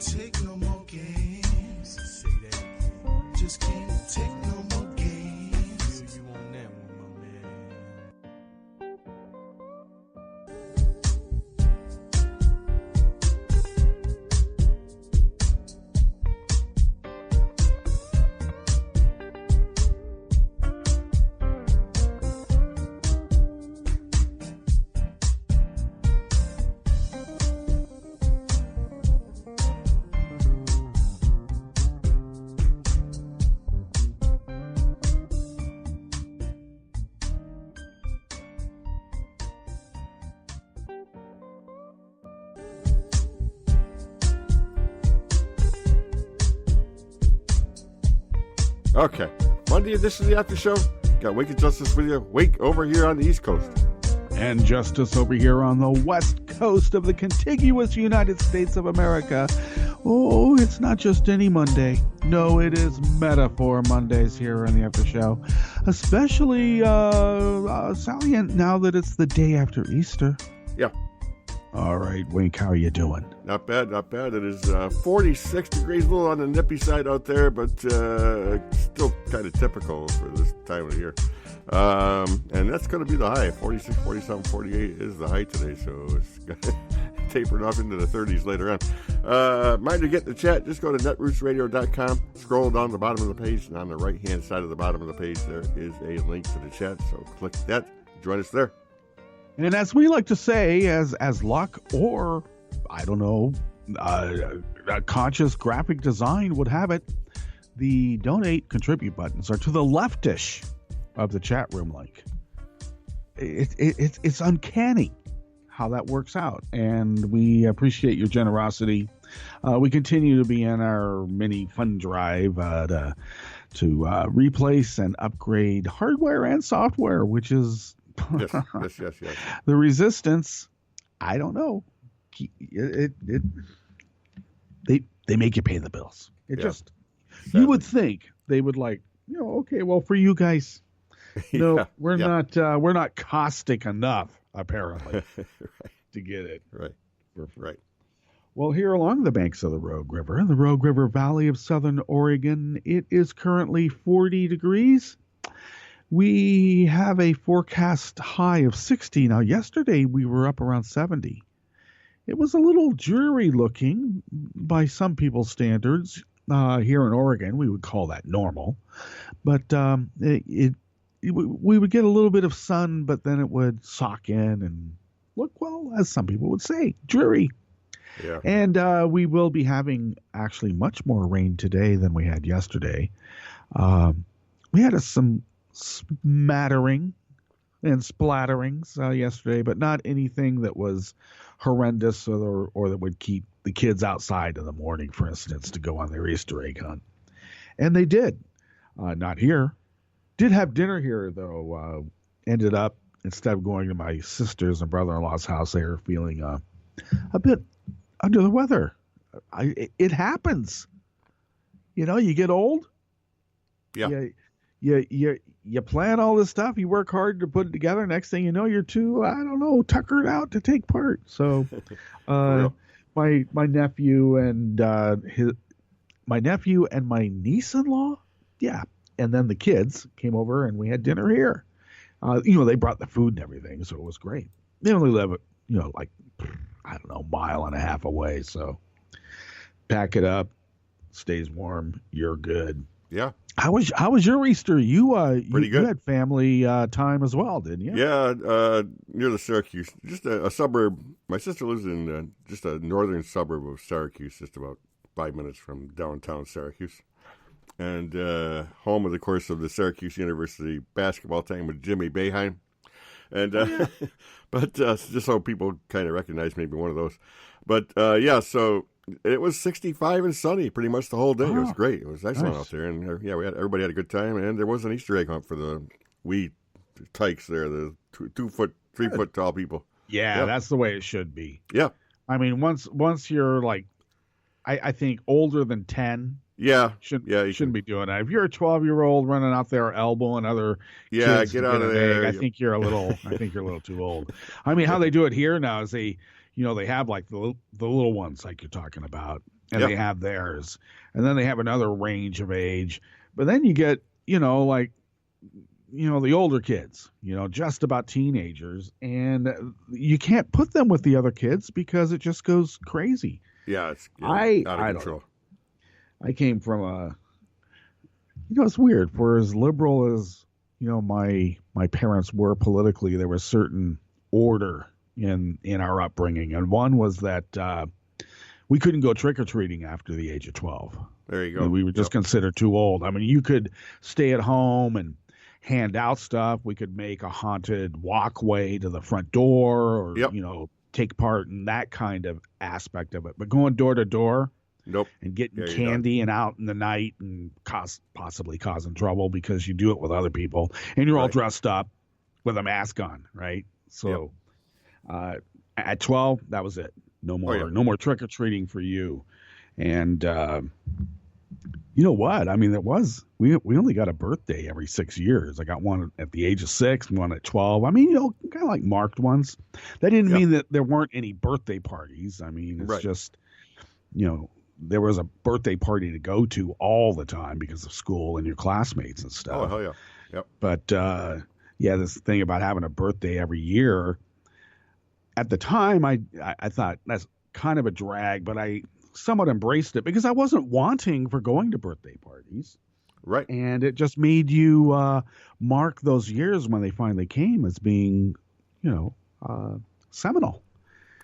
take no more games. Say that. Just can't take no more games. You on that one, my man. Okay, Monday edition of the After Show. Got Wake and Justice with you. Wake over here on the East Coast. And Justice over here on the West Coast of the contiguous United States of America. Oh, it's not just any Monday. No, it is Metaphor Mondays here on the After Show. Especially salient now that it's the day after Easter. Yeah. All right, Wink, how are you doing? Not bad, not bad. It is 46 degrees, a little on the nippy side out there, but still kind of typical for this time of the year. And that's going to be the high. 46, 47, 48 is the high today, so it's going to taper off into the 30s later on. Mind to get in the chat, just go to netrootsradio.com, scroll down the bottom of the page, and on the right-hand side of the bottom of the page, there is a link to the chat, so click that, join us there. And as we like to say, as luck or, I don't know, a conscious graphic design would have it, the donate, contribute buttons are to the leftish of the chat room link. It's uncanny how that works out, and we appreciate your generosity. We continue to be in our mini fund drive to replace and upgrade hardware and software, which is Yes. the resistance. I don't know. They make you pay the bills. Sadly. You would think they would okay, well, for you guys, no, we're not caustic enough apparently to get it right. Well, here along the banks of the Rogue River, in the Rogue River Valley of Southern Oregon, it is currently 40 degrees. We have a forecast high of 60. Now, yesterday we were up around 70. It was a little dreary looking by some people's standards. Here in Oregon, we would call that normal. But we would get a little bit of sun, but then it would sock in and look, well, as some people would say, dreary. Yeah. And we will be having actually much more rain today than we had yesterday. We had some smattering and splatterings yesterday, but not anything that was horrendous or that would keep the kids outside in the morning, for instance, to go on their Easter egg hunt. And they did. Not here. Did have dinner here, though. Ended up, instead of going to my sister's and brother-in-law's house, they were feeling a bit under the weather. It happens. You know, you get old. Yeah. You plan all this stuff. You work hard to put it together. Next thing you know, you're too, tuckered out to take part. So, my nephew and my niece-in-law, and then the kids came over and we had dinner here. They brought the food and everything, so it was great. They only live, mile and a half away. So, pack it up, stays warm. You're good. Yeah. How was your Easter? You Pretty good. You had family time as well, didn't you? Yeah, near the Syracuse, just a suburb. My sister lives in just a northern suburb of Syracuse, just about 5 minutes from downtown Syracuse, and home of the Syracuse University basketball team with Jimmy Boeheim, and but just so people kind of recognize maybe one of those, but so. It was 65 and sunny pretty much the whole day. It was great. It was excellent out there. And everybody had a good time. And there was an Easter egg hunt for the wee tykes there, the 2 foot, 3 foot tall people. Yeah, that's the way it should be. Yeah. I mean, once you're like, I think older than 10. Shouldn't be doing that. If you're a 12-year-old running out there elbowing other kids, get out of there. I think you're a little too old. I mean, how they do it here now is they have like the little ones like you're talking about, and Yeah. they have theirs. And then they have another range of age. But then you get, like, the older kids, just about teenagers. And you can't put them with the other kids because it just goes crazy. Yeah, it's I out of don't control. I came from it's weird. For as liberal as, my parents were politically, there was certain order in our upbringing. And one was that we couldn't go trick-or-treating after the age of 12. There you go. We were just Yep. considered too old. I mean, you could stay at home and hand out stuff. We could make a haunted walkway to the front door or, Yep. take part in that kind of aspect of it. But going door to door Nope. and getting Yeah, you're candy and out in the night and possibly causing trouble because you do it with other people and you're all Right. dressed up with a mask on, right? So at 12, that was it. No more, yeah. no more trick or treating for you. And you know what? I mean, we only got a birthday every 6 years. I got one at the age of 6, one at 12. I mean, kind of like marked ones. That didn't Yep. mean that there weren't any birthday parties. I mean, it's Right. just, there was a birthday party to go to all the time because of school and your classmates and stuff. Oh, hell yeah. Yep. But this thing about having a birthday every year, at the time, I thought that's kind of a drag, but I somewhat embraced it because I wasn't wanting for going to birthday parties. Right. And it just made you mark those years when they finally came as being, seminal.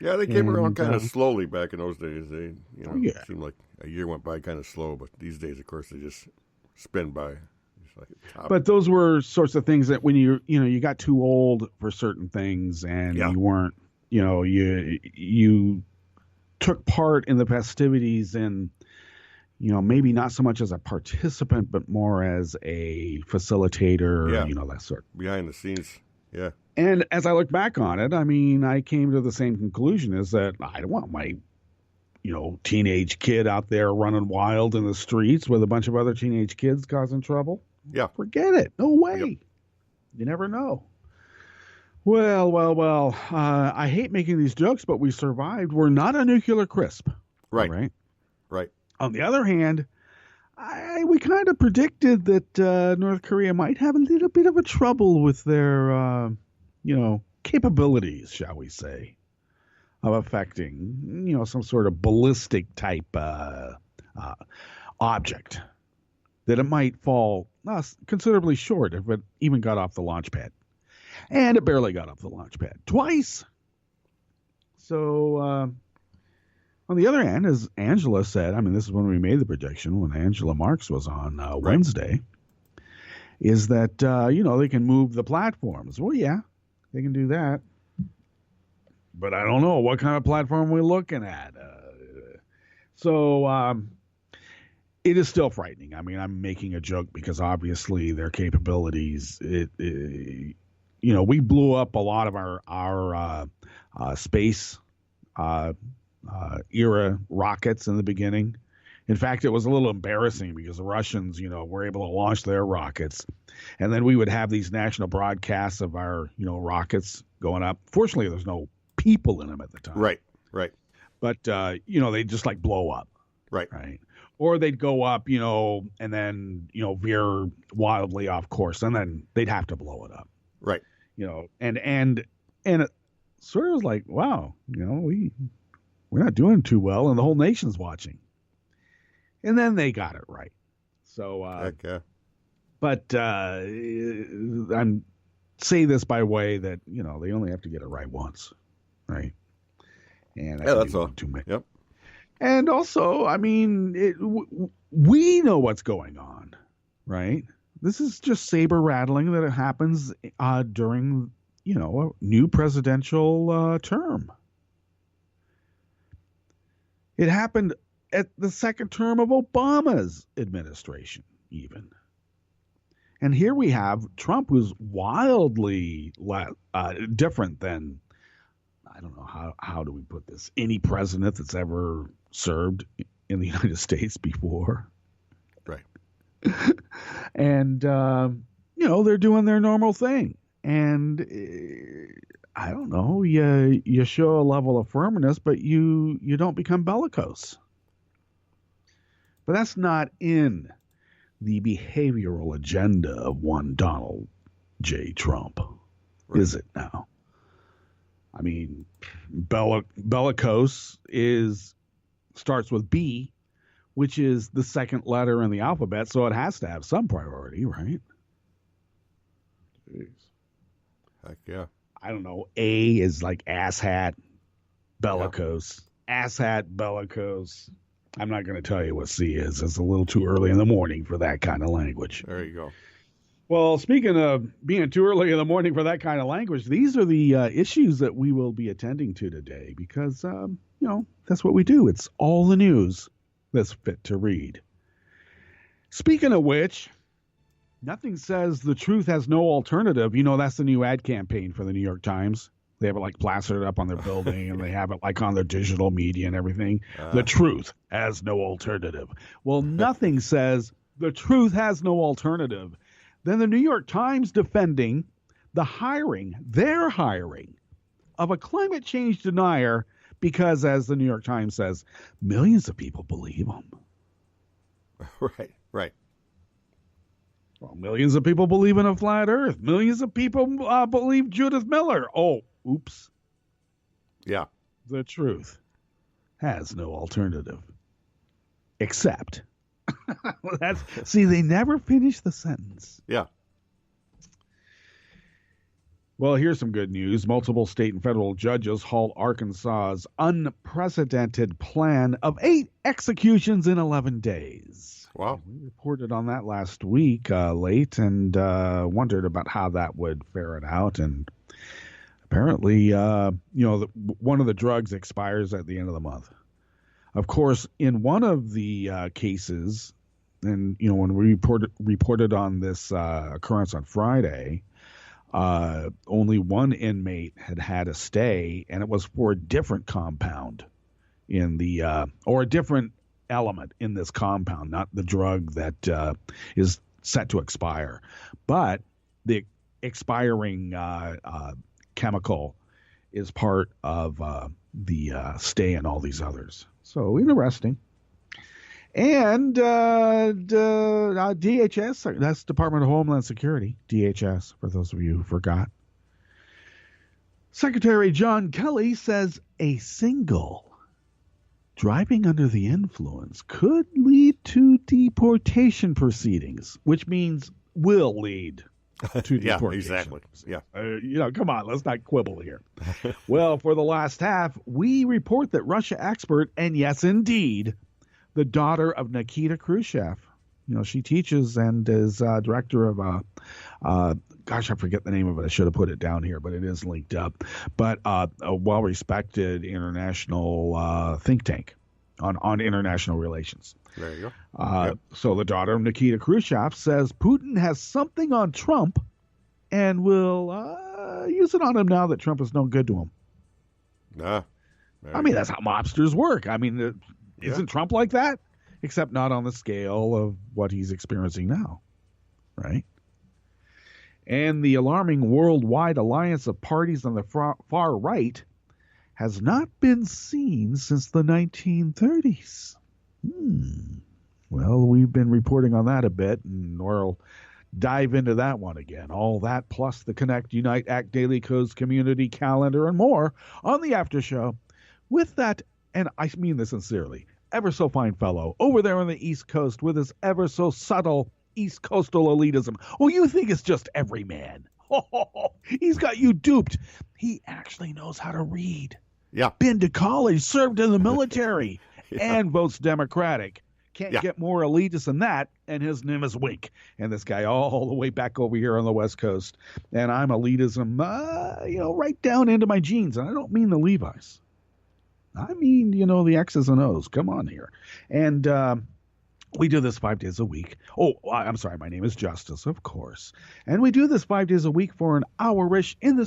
Yeah, they came around And, kind of slowly back in those days. They, yeah. it seemed like a year went by kind of slow, but these days, of course, they just spin by. It's like a top. But those were sorts of things that when you got too old for certain things and Yeah. you weren't, you took part in the festivities and, maybe not so much as a participant, but more as a facilitator, Yeah. that sort. Behind the scenes. Yeah. And as I look back on it, I mean, I came to the same conclusion is that I don't want my, teenage kid out there running wild in the streets with a bunch of other teenage kids causing trouble. Yeah. Forget it. No way. Yep. You never know. Well. I hate making these jokes, but we survived. We're not a nuclear crisp. Right. Right. Right. On the other hand, we kind of predicted that North Korea might have a little bit of a trouble with their, capabilities, shall we say, of affecting, some sort of ballistic type object. That it might fall considerably short if it even got off the launch pad. And it barely got off the launch pad. Twice. So, on the other hand, as Angela said, I mean, this is when we made the prediction, when Angela Marks was on Wednesday, is that, they can move the platforms. Well, yeah, they can do that. But I don't know what kind of platform we're looking at. It is still frightening. I mean, I'm making a joke because obviously their capabilities, we blew up a lot of our space era rockets in the beginning. In fact, it was a little embarrassing because the Russians, were able to launch their rockets. And then we would have these national broadcasts of our, rockets going up. Fortunately, there's no people in them at the time. Right. But, they just like blow up. Right. Or they'd go up, and then, veer wildly off course, and then they'd have to blow it up. Right. And it sort of was like, wow, we're not doing too well, and the whole nation's watching. And then they got it right. So, Heck yeah. but I'm say this by way that they only have to get it right once, right? And Yeah, that's all. Too many. Yep. And also, I mean, we know what's going on, right? This is just saber rattling that happens during, a new presidential term. It happened at the second term of Obama's administration, even. And here we have Trump, who's wildly different than, I don't know, how do we put this, any president that's ever served in the United States before. Right. And, they're doing their normal thing. And I don't know, you show a level of firmness, but you don't become bellicose. But that's not in the behavioral agenda of one Donald J. Trump, is it now? I mean, bellicose starts with B, which is the second letter in the alphabet, so it has to have some priority, right? Jeez. Heck yeah. I don't know. A is like asshat, bellicose. Yeah. Asshat, bellicose. I'm not going to tell you what C is. It's a little too early in the morning for that kind of language. There you go. Well, speaking of being too early in the morning for that kind of language, these are the issues that we will be attending to today because, that's what we do. It's all the news that's fit to read. Speaking of which, nothing says the truth has no alternative. That's the new ad campaign for the New York Times. They have it like plastered up on their building and they have it like on their digital media and everything. The truth has no alternative. Well, nothing says the truth has no alternative. Then the New York Times defending their hiring of a climate change denier because, as the New York Times says, millions of people believe them. Right. Well, millions of people believe in a flat earth. Millions of people believe Judith Miller. Oh, oops. Yeah. The truth has no alternative. Except. They never finish the sentence. Yeah. Well, here's some good news. Multiple state and federal judges halt Arkansas's unprecedented plan of 8 executions in 11 days. Wow. We reported on that last week late and wondered about how that would ferret out. And apparently, one of the drugs expires at the end of the month. Of course, in one of the cases, and when we reported on this occurrence on Friday, only one inmate had a stay, and it was for a different compound in the or a different element in this compound, not the drug that is set to expire, but the expiring chemical is part of the stay and all these others. So interesting. And DHS, that's Department of Homeland Security, DHS, for those of you who forgot. Secretary John Kelly says a single driving under the influence could lead to deportation proceedings, which means will lead to deportation. Exactly. Yeah. Come on, let's not quibble here. Well, for the last half, we report that Russia expert, and yes, indeed, the daughter of Nikita Khrushchev. She teaches and is director of I forget the name of it. I should have put it down here, but it is linked up. But a well-respected international think tank on international relations. There you go. So the daughter of Nikita Khrushchev says Putin has something on Trump and will use it on him now that Trump is no good to him. That's how mobsters work. Isn't Trump like that? Except not on the scale of what he's experiencing now, right? And the alarming worldwide alliance of parties on the far right has not been seen since the 1930s. Well, we've been reporting on that a bit, and we'll dive into that one again. All that plus the Connect, Unite, Act, Daily Codes, Community Calendar, and more on the after show. With that, and I mean this sincerely, ever so fine fellow over there on the East Coast with his ever so subtle East Coastal elitism. Oh, you think it's just every man. He's got you duped. He actually knows how to read. Yeah. Been to college, served in the military, and votes Democratic. Can't get more elitist than that, and his name is Wink. And this guy all the way back over here on the West Coast. And I'm elitism, right down into my genes. And I don't mean the Levi's. I mean, the X's and O's. Come on here. And we do this 5 days a week. Oh, I'm sorry. My name is Justice, of course. And we do this 5 days a week for an hour-ish in the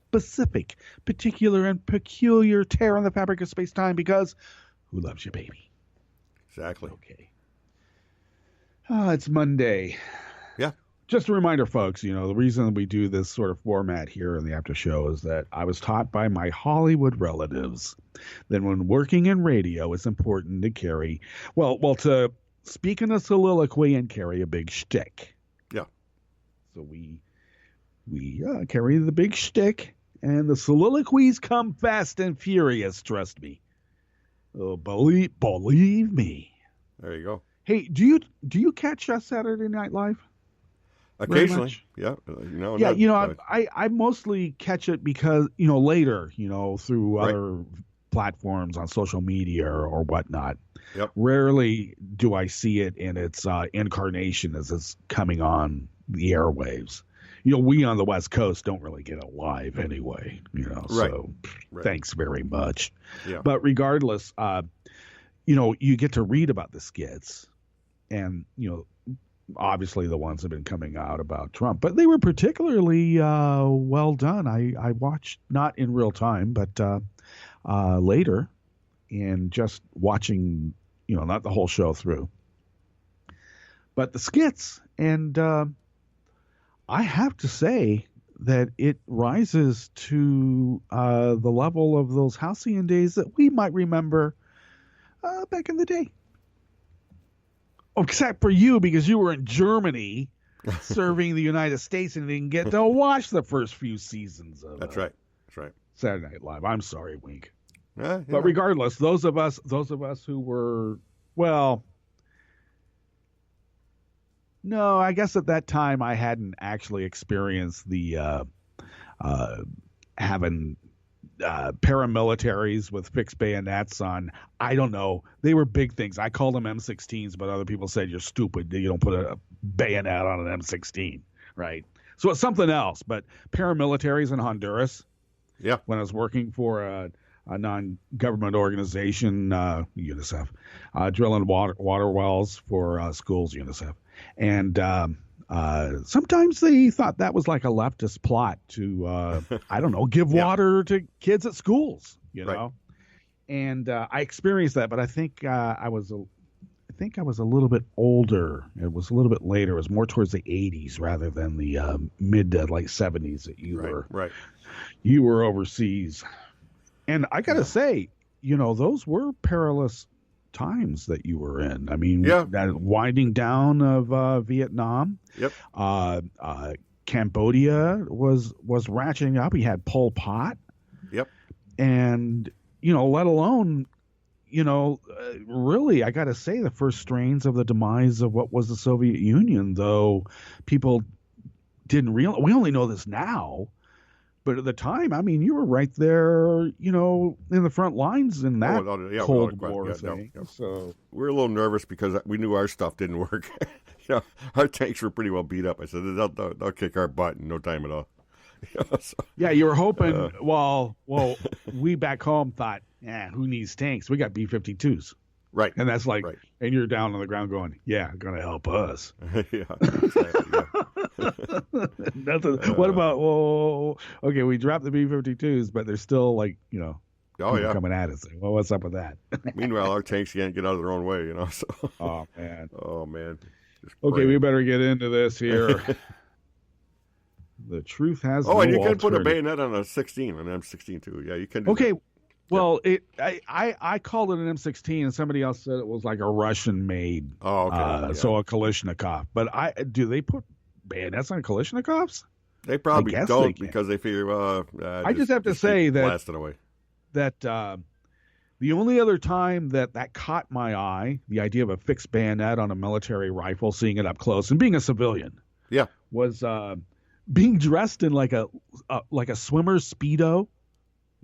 specific, particular, and peculiar tear in the fabric of space-time because who loves you, baby? Exactly. Okay. It's Monday. Yeah. Just a reminder, folks, the reason we do this sort of format here in the after show is that I was taught by my Hollywood relatives that when working in radio, it's important to carry, to speak in a soliloquy and carry a big shtick. Yeah. So we carry the big shtick, and the soliloquies come fast and furious, trust me. Oh, believe me. There you go. Hey, do you catch Saturday Night Live? Occasionally, yeah. I mostly catch it because, later, through other platforms on social media or whatnot. Yep. Rarely do I see it in its incarnation as it's coming on the airwaves. We on the West Coast don't really get it live anyway, so thanks very much. Yeah. But regardless, you get to read about the skits and, obviously the ones have been coming out about Trump, but they were particularly well done. I watched not in real time, but later, and just watching, not the whole show through, but the skits. And I have to say that it rises to the level of those halcyon days that we might remember back in the day. Except for you, because you were in Germany serving the United States and didn't get to watch the first few seasons of That's right. Saturday Night Live. I'm sorry, Wink. But regardless, those of us who were, no, I guess at that time I hadn't actually experienced the having paramilitaries with fixed bayonets on, I don't know. They were big things. I called them M16s, but other people said you're stupid. You don't put a bayonet on an M16, right? So it's something else. But paramilitaries in Honduras, when I was working for a non-government organization, UNICEF, drilling water wells for schools, UNICEF. And sometimes they thought that was like a leftist plot to, I don't know, give water to kids at schools, know. And I experienced that, but I think I was a little bit older. It was a little bit later. It was more towards the 80s rather than the mid to late 70s that you were overseas. And I got to say, those were perilous times that you were in. I mean, that winding down of Vietnam. Yep. Cambodia was ratcheting up. He had Pol Pot. Yep. And, let alone, really, I got to say, the first strains of the demise of what was the Soviet Union, though people didn't realize. We only know this now. But at the time, I mean, you were right there, in the front lines in that Cold War thing. So we were a little nervous because we knew our stuff didn't work. Our tanks were pretty well beat up. I said, they'll kick our butt in no time at all. Yeah, you were hoping, we back home thought, who needs tanks? We got B-52s. Right. And that's like, and you're down on the ground going, going to help us. Nothing. What about, okay, we dropped the B-52s, but they're still like, coming at us. Well, what's up with that? Meanwhile, our tanks can't get out of their own way, So. Oh, man. Okay, we better get into this here. The truth has and you can put a bayonet on a 16, an M16 too. Yeah, you can do that. Well, I called it an M16, and somebody else said it was like a Russian-made, so a Kalashnikov. But do they put bayonets on Kalashnikovs? They probably don't because they figure. I just have to say that blasting away. That the only other time that caught my eye, the idea of a fixed bayonet on a military rifle, seeing it up close, and being a civilian, was being dressed in like a swimmer's Speedo.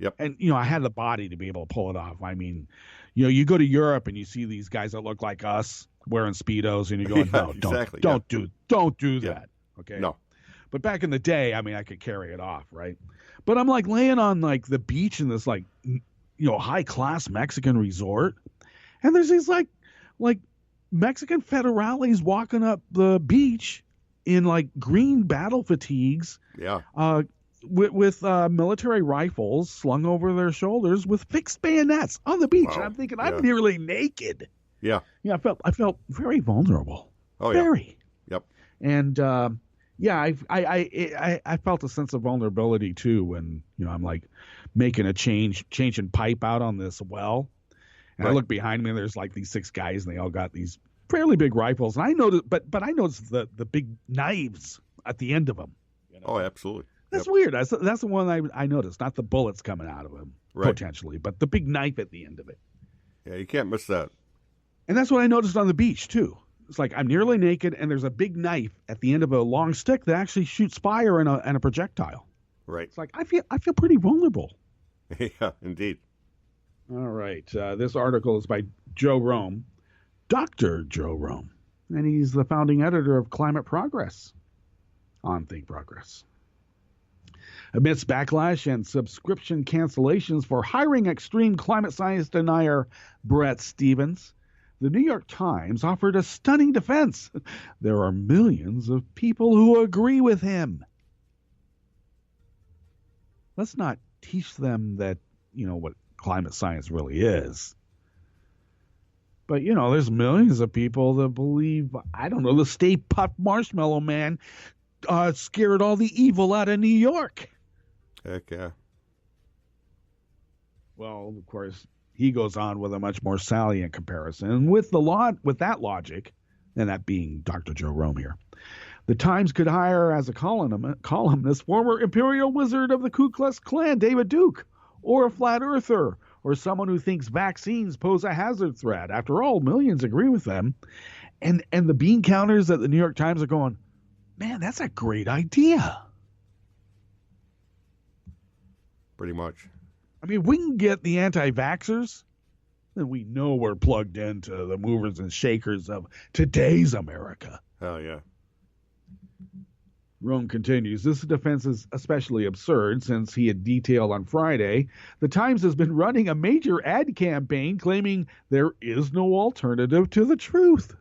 Yep. And, I had the body to be able to pull it off. I mean, you go to Europe and you see these guys that look like us wearing Speedos and you're going, no, don't do that. Okay. No. But back in the day, I mean, I could carry it off. Right. But I'm like laying on like the beach in this like, high class Mexican resort. And there's these like Mexican federales walking up the beach in like green battle fatigues. Yeah. With military rifles slung over their shoulders with fixed bayonets on the beach. Wow. And I'm thinking, I'm nearly naked. Yeah. I felt very vulnerable. Oh, very. Yep. And Yeah, I felt a sense of vulnerability too when I'm like making a changing pipe out on this well, and I Right. look behind me and there's like these six guys and they all got these fairly big rifles, and I noticed, but I noticed the big knives at the end of them. Oh, absolutely. That's Yep. weird. That's the one I noticed, not the bullets coming out of them Right. potentially, but the big knife at the end of it. Yeah, you can't miss that. And that's what I noticed on the beach too. It's like I'm nearly naked, and there's a big knife at the end of a long stick that actually shoots fire and a projectile. Right. It's like I feel pretty vulnerable. Yeah, indeed. All right, this article is by Joe Rome, Dr. Joe Rome, and he's the founding editor of Climate Progress on Think Progress. Amidst backlash and subscription cancellations for hiring extreme climate science denier Bret Stephens, the New York Times offered a stunning defense. There are millions of people who agree with him. Let's not teach them that, what climate science really is. But, there's millions of people that believe, I don't know, the Stay Puft Marshmallow Man scared all the evil out of New York. Heck yeah. Well, of course, he goes on with a much more salient comparison with that logic, and that being Dr. Joe Rome here. The Times could hire as a columnist former imperial wizard of the Ku Klux Klan, David Duke, or a flat earther, or someone who thinks vaccines pose a hazard threat. After all, millions agree with them. And the bean counters at the New York Times are going, man, that's a great idea. Pretty much. I mean, we can get the anti-vaxxers, then we know we're plugged into the movers and shakers of today's America. Hell yeah. Rome continues, this defense is especially absurd since he had detailed on Friday, the Times has been running a major ad campaign claiming there is no alternative to the truth.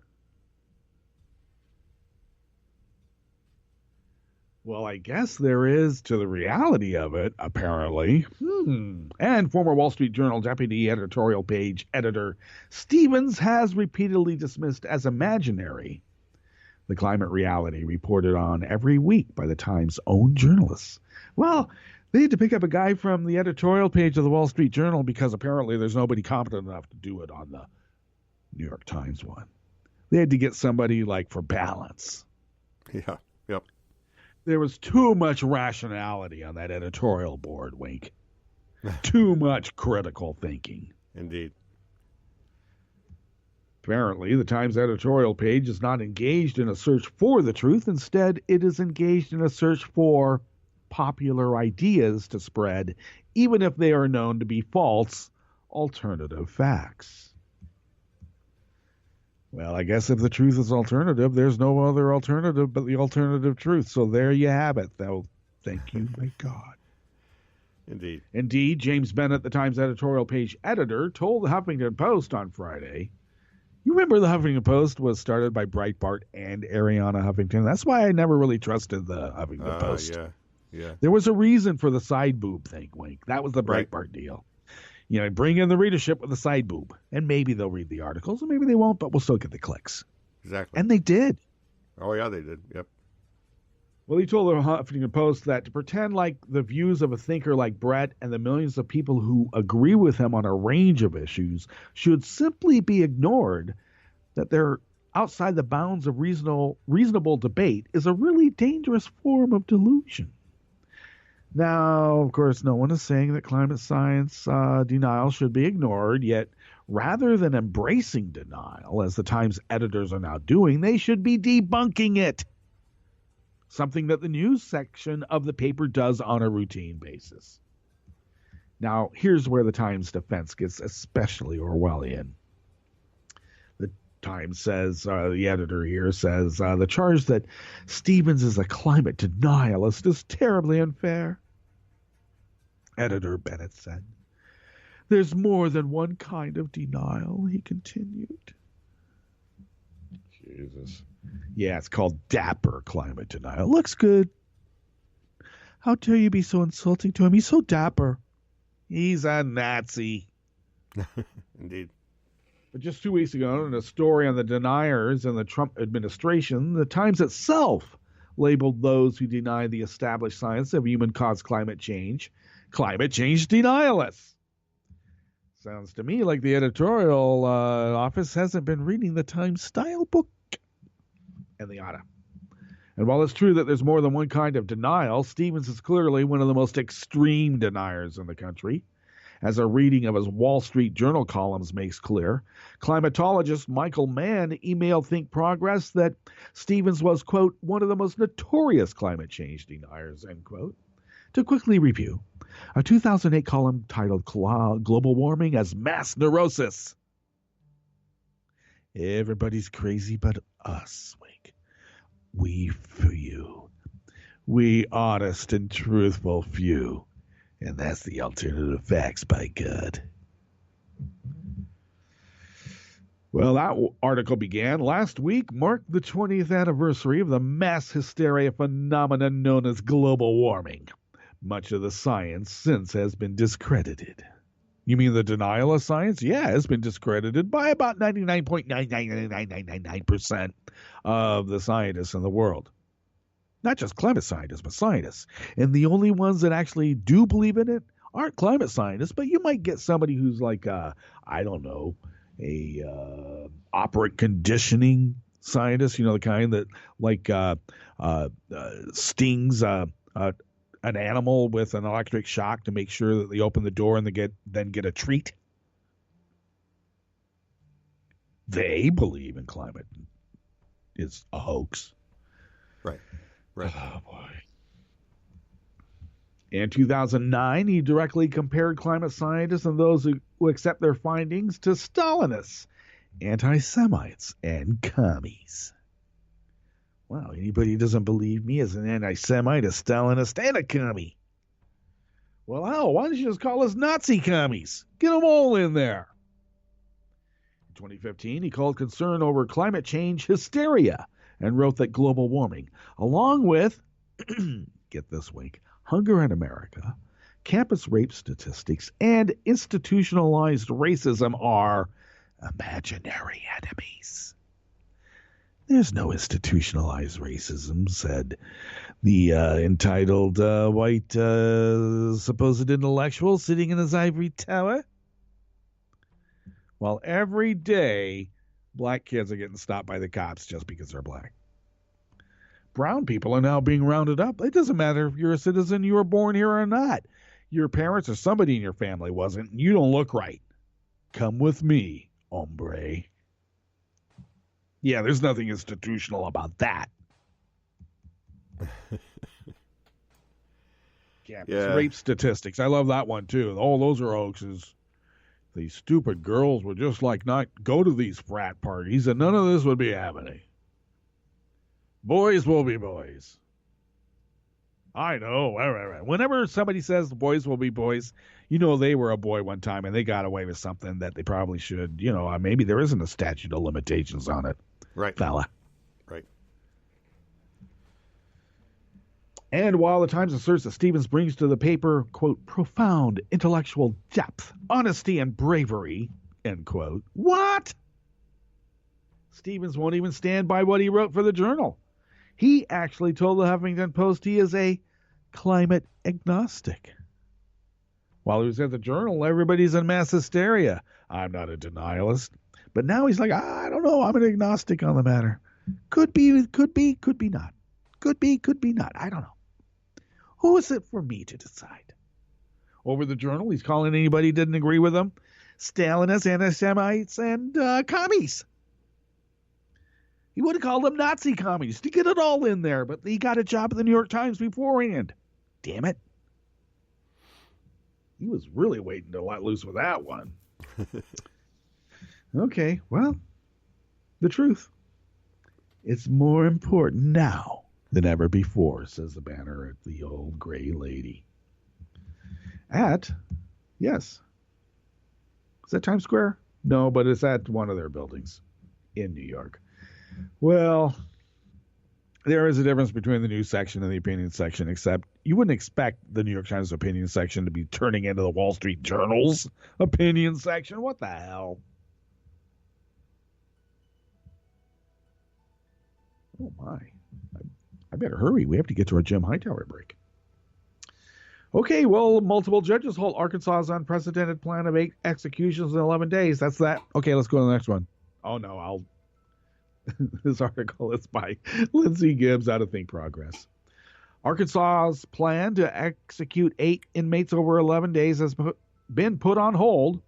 Well, I guess there is to the reality of it, apparently. And former Wall Street Journal deputy editorial page editor Stephens has repeatedly dismissed as imaginary the climate reality reported on every week by the Times' own journalists. Well, they had to pick up a guy from the editorial page of the Wall Street Journal because apparently there's nobody competent enough to do it on the New York Times one. They had to get somebody like for balance. Yeah. Yep. There was too much rationality on that editorial board, Wink. Too much critical thinking. Indeed. Apparently, the Times editorial page is not engaged in a search for the truth. Instead, it is engaged in a search for popular ideas to spread, even if they are known to be false alternative facts. Well, I guess if the truth is alternative, there's no other alternative but the alternative truth. So there you have it, though. Thank you, my God. Indeed. Indeed, James Bennett, the Times editorial page editor, told the Huffington Post on Friday. You remember the Huffington Post was started by Breitbart and Ariana Huffington. That's why I never really trusted the Huffington Post. Yeah. There was a reason for the side boob thing, Wink. That was the Breitbart Right. deal. Bring in the readership with the side boob. And maybe they'll read the articles, and maybe they won't, but we'll still get the clicks. Exactly. And they did. Oh, yeah, they did. Yep. Well, he told the Huffington Post that to pretend like the views of a thinker like Bret and the millions of people who agree with him on a range of issues should simply be ignored, that they're outside the bounds of reasonable debate is a really dangerous form of delusion. Now, of course, no one is saying that climate science denial should be ignored, yet rather than embracing denial, as the Times editors are now doing, they should be debunking it. Something that the news section of the paper does on a routine basis. Now, here's where the Times defense gets especially Orwellian. The Times says, the editor here says, the charge that Stephens is a climate denialist is terribly unfair. Editor Bennett said, there's more than one kind of denial, he continued. Jesus. Yeah, it's called dapper climate denial. Looks good. How dare you be so insulting to him? He's so dapper. He's a Nazi. Indeed. But just 2 weeks ago, in a story on the deniers and the Trump administration, the Times itself labeled those who deny the established science of human-caused climate change denialists. Sounds to me like the editorial office hasn't been reading the Times style book. And they oughta. And while it's true that there's more than one kind of denial, Stevens is clearly one of the most extreme deniers in the country. As a reading of his Wall Street Journal columns makes clear, climatologist Michael Mann emailed Think Progress that Stevens was, quote, one of the most notorious climate change deniers, end quote. To quickly review, a 2008 column titled Global Warming as Mass Neurosis. Everybody's crazy but us, Wink. We few. We honest and truthful few. And that's the alternative facts, by God. Well, that article began last week, marked the 20th anniversary of the mass hysteria phenomenon known as global warming. Much of the science since has been discredited. You mean the denial of science? Yeah, it's been discredited by about 99.99999% of the scientists in the world. Not just climate scientists, but scientists. And the only ones that actually do believe in it aren't climate scientists, but you might get somebody who's like, I don't know, a operant conditioning scientist, you know, the kind that like stings an animal with an electric shock to make sure that they open the door and they then get a treat. They believe in climate is a hoax. Right. Oh, boy. In 2009, he directly compared climate scientists and those who accept their findings to Stalinists, anti-Semites, and commies. Wow, anybody who doesn't believe me is an anti-Semite, a Stalinist, and a commie. Well, hell, why don't you just call us Nazi commies? Get them all in there. In 2015, he called concern over climate change hysteria and wrote that global warming, along with, get this, Wink, hunger in America, campus rape statistics, and institutionalized racism are imaginary enemies. There's no institutionalized racism, said the entitled white supposed intellectual sitting in his ivory tower. While every day black kids are getting stopped by the cops just because they're black. Brown people are now being rounded up. It doesn't matter if you're a citizen, you were born here or not. Your parents or somebody in your family wasn't. You don't look right. Come with me, hombre. Yeah, there's nothing institutional about that. Campus rape statistics. I love that one, too. Oh, those are hoaxes. These stupid girls would just like not go to these frat parties, and none of this would be happening. Boys will be boys. I know. Right. Whenever somebody says the boys will be boys, you know they were a boy one time and they got away with something that they probably should. You know, maybe there isn't a statute of limitations on it. Right. Fella. Right. And while the Times asserts that Stevens brings to the paper, quote, profound intellectual depth, honesty, and bravery, end quote, what? Stevens won't even stand by what he wrote for the Journal. He actually told the Huffington Post he is a climate agnostic. While he was at the Journal, everybody's in mass hysteria. I'm not a denialist. But now he's like, I don't know. I'm an agnostic on the matter. Could be not. Could be not. I don't know. Who is it for me to decide? Over the Journal, he's calling anybody who didn't agree with him Stalinists, anti-Semites, and commies. He would have called them Nazi commies to get it all in there, but he got a job at the New York Times beforehand. Damn it. He was really waiting to let loose with that one. Okay, well, the truth. It's more important now than ever before, says the banner at the old gray lady. Yes. Is that Times Square? No, but it's at one of their buildings in New York. Well, there is a difference between the news section and the opinion section, except you wouldn't expect the New York Times opinion section to be turning into the Wall Street Journal's opinion section. What the hell? Oh, my. I better hurry. We have to get to our Jim Hightower break. Okay, well, multiple judges hold Arkansas's unprecedented plan of 8 executions in 11 days. That's that. Okay, let's go to the next one. Oh, no, This article is by Lindsay Gibbs out of Think Progress. Arkansas's plan to execute 8 inmates over 11 days has been put on hold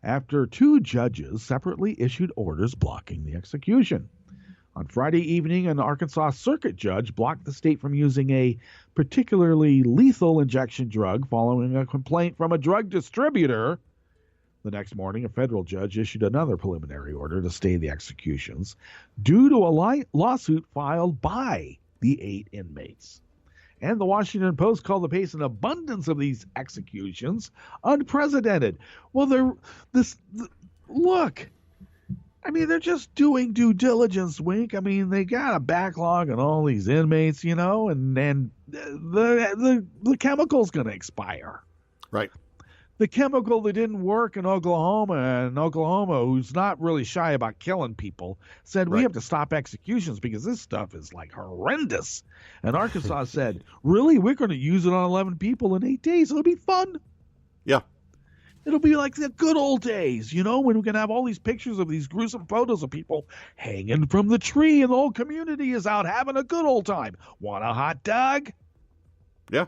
after 2 judges separately issued orders blocking the execution. On Friday evening, an Arkansas circuit judge blocked the state from using a particularly lethal injection drug following a complaint from a drug distributor. The next morning, a federal judge issued another preliminary order to stay the executions due to a lawsuit filed by the 8 inmates. And the Washington Post called the pace and abundance of these executions unprecedented. Well, look. I mean, they're just doing due diligence, Wink. I mean, they got a backlog on all these inmates, and the chemical's going to expire. Right. The chemical that didn't work in Oklahoma, who's not really shy about killing people, said we have to stop executions because this stuff is like horrendous. And Arkansas said, really? We're going to use it on 11 people in 8 days. It'll be fun. Yeah. It'll be like the good old days, when we can have all these pictures of these gruesome photos of people hanging from the tree and the whole community is out having a good old time. Want a hot dog? Yeah.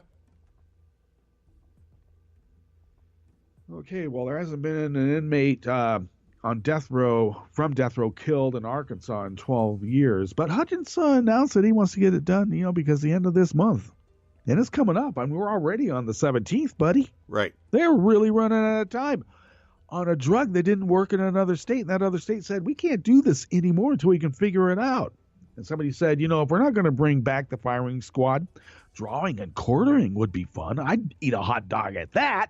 Okay, well, there hasn't been an inmate on death row killed in Arkansas in 12 years. But Hutchinson announced that he wants to get it done, because the end of this month. And it's coming up. I mean, we're already on the 17th, buddy. Right. They're really running out of time on a drug that didn't work in another state. And that other state said, we can't do this anymore until we can figure it out. And somebody said, if we're not going to bring back the firing squad, drawing and quartering would be fun. I'd eat a hot dog at that.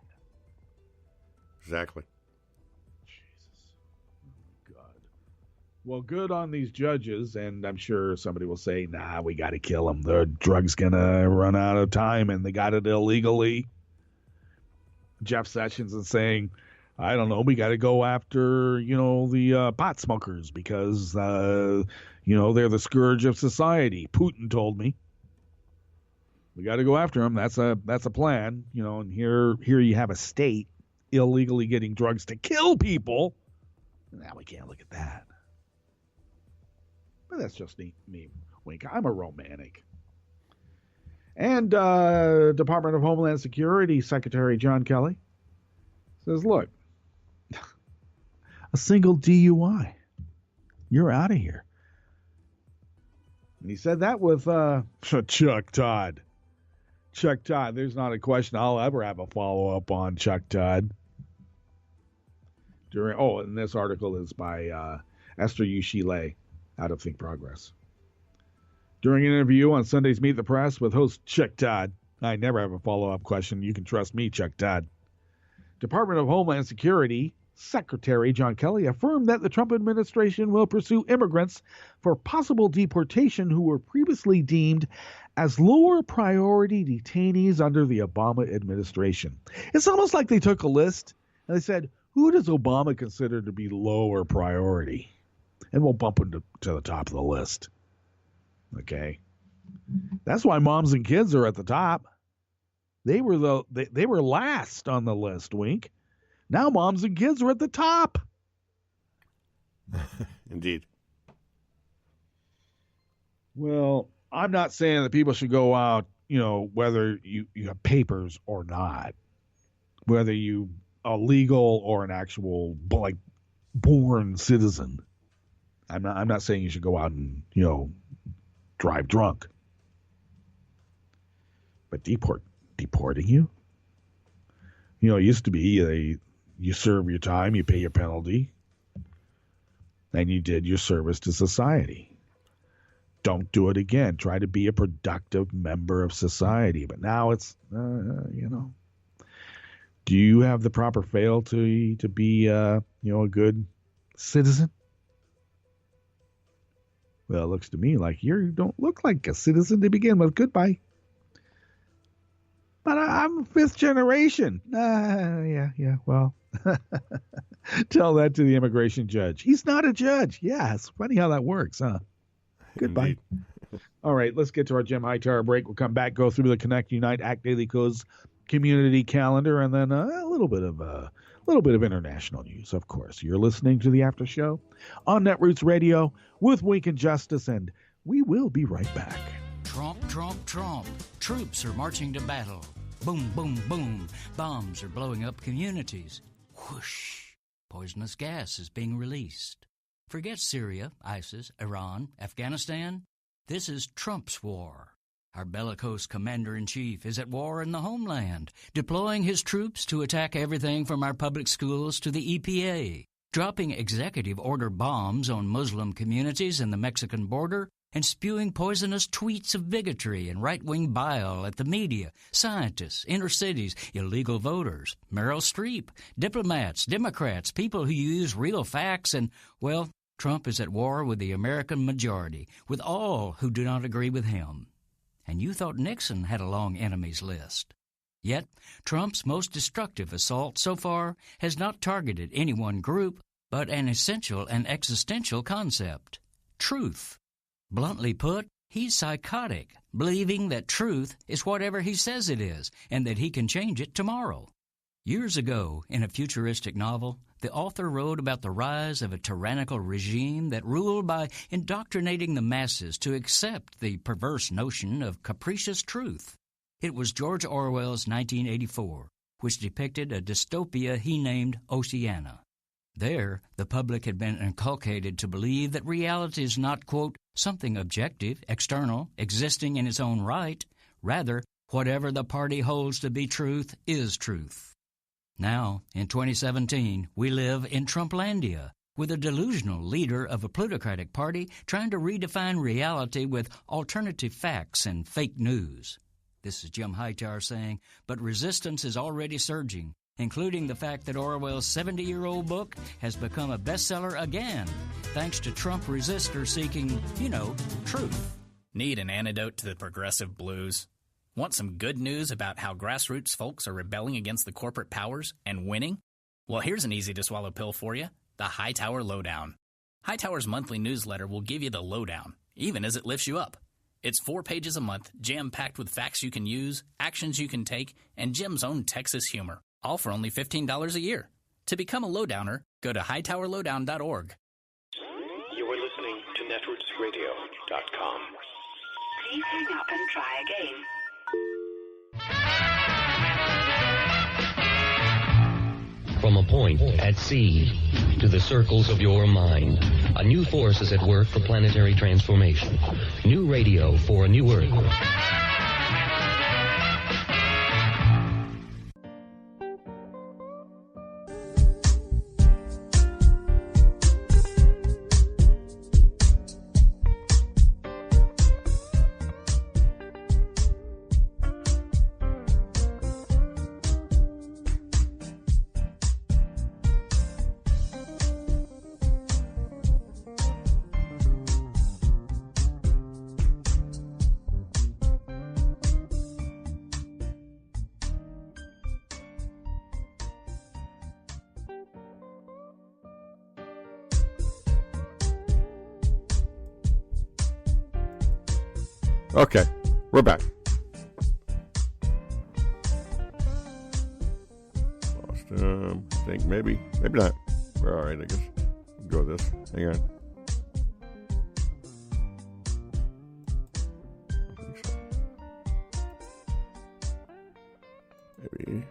Exactly. Jesus. Oh, God. Well, good on these judges, and I'm sure somebody will say, nah, we got to kill them. The drug's going to run out of time, and they got it illegally. Jeff Sessions is saying, I don't know, we got to go after, the pot smokers because, they're the scourge of society. Putin told me. We got to go after them. That's a plan, and here you have a state illegally getting drugs to kill people. Now we can't look at that. But that's just me, Wink. I'm a romantic. And Department of Homeland Security Secretary John Kelly says, look, a single DUI, you're out of here. And he said that with Chuck Todd. Chuck Todd, there's not a question I'll ever have a follow-up on Chuck Todd. And this article is by Esther Ushile out of Think Progress. During an interview on Sunday's Meet the Press with host Chuck Todd, I never have a follow-up question. You can trust me, Chuck Todd. Department of Homeland Security Secretary John Kelly affirmed that the Trump administration will pursue immigrants for possible deportation who were previously deemed as lower priority detainees under the Obama administration. It's almost like they took a list and they said, who does Obama consider to be lower priority? And we'll bump them to the top of the list. Okay. That's why moms and kids are at the top. They were they were last on the list, Wink. Now moms and kids are at the top. Indeed. Well, I'm not saying that people should go out, whether you have papers or not, whether you a legal or an actual born citizen. I'm not saying you should go out and, drive drunk. But deporting you? It used to be you serve your time, you pay your penalty, and you did your service to society. Don't do it again. Try to be a productive member of society. But now it's, do you have the proper faculty to be, a good citizen? Well, it looks to me like you don't look like a citizen to begin with. Goodbye. But I'm fifth generation. Yeah. Well, tell that to the immigration judge. He's not a judge. Yeah, it's funny how that works, huh? Goodbye. Indeed. All right, let's get to our Jim Hightower break. We'll come back, go through the Connect Unite Act Daily Codes community calendar, and then a little bit of international news. Of course, you're listening to the After Show on Netroots Radio with Wink and Justice, and we will be right back. Trump, Trump, Trump. Troops are marching to battle. Boom, boom, boom. Bombs are blowing up communities. Whoosh. Poisonous gas is being released. Forget Syria, ISIS, Iran, Afghanistan. This is Trump's war. Our bellicose commander-in-chief is at war in the homeland, deploying his troops to attack everything from our public schools to the EPA, dropping executive order bombs on Muslim communities in the Mexican border, and spewing poisonous tweets of bigotry and right-wing bile at the media, scientists, inner cities, illegal voters, Meryl Streep, diplomats, Democrats, people who use real facts, and, well, Trump is at war with the American majority, with all who do not agree with him. And you thought Nixon had a long enemies list. Yet, Trump's most destructive assault so far has not targeted any one group, but an essential and existential concept: truth. Bluntly put, he's psychotic, believing that truth is whatever he says it is, and that he can change it tomorrow. Years ago, in a futuristic novel, the author wrote about the rise of a tyrannical regime that ruled by indoctrinating the masses to accept the perverse notion of capricious truth. It was George Orwell's 1984, which depicted a dystopia he named Oceania. There, the public had been inculcated to believe that reality is not, quote, something objective, external, existing in its own right. Rather, whatever the party holds to be truth is truth. Now, in 2017, we live in Trumplandia, with a delusional leader of a plutocratic party trying to redefine reality with alternative facts and fake news. This is Jim Hightower saying, but resistance is already surging, including the fact that Orwell's 70-year-old book has become a bestseller again, thanks to Trump resistors seeking, truth. Need an antidote to the progressive blues? Want some good news about how grassroots folks are rebelling against the corporate powers and winning? Well, here's an easy-to-swallow pill for you, the Hightower Lowdown. Hightower's monthly newsletter will give you the lowdown, even as it lifts you up. It's 4 pages a month, jam-packed with facts you can use, actions you can take, and Jim's own Texas humor, all for only $15 a year. To become a lowdowner, go to hightowerlowdown.org. You are listening to netrootsradio.com. Please hang up and try again. From a point at sea to the circles of your mind, a new force is at work for planetary transformation. New radio for a new Earth. Okay, we're back. Lost, I think maybe not. We're all right, I guess. Go with this. Hang on. I think so. Maybe.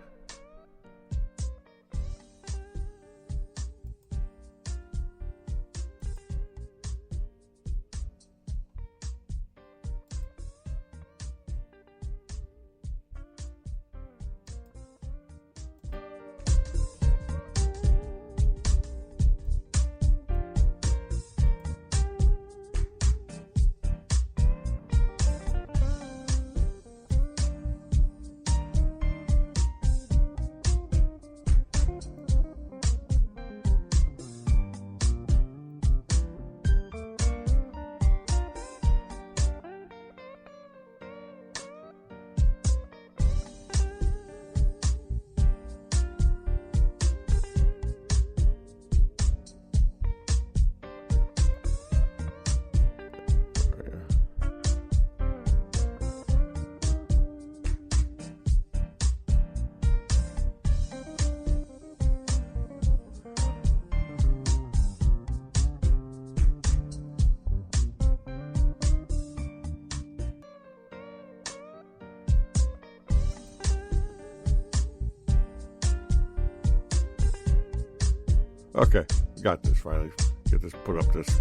Okay, got this finally. Get this put up this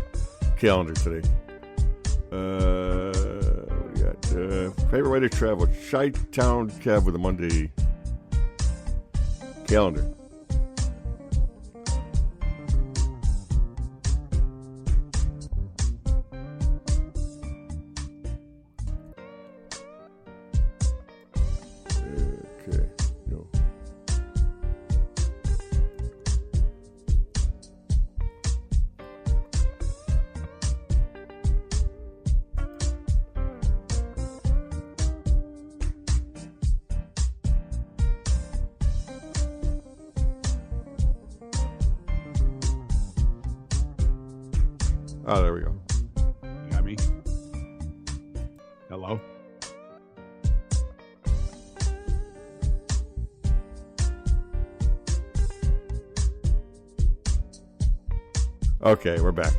calendar today. What do you got? Favorite way to travel? Chi-Town Kev with a Monday calendar. Okay, no. Oh, there we go. You got me? Hello? Okay, we're back.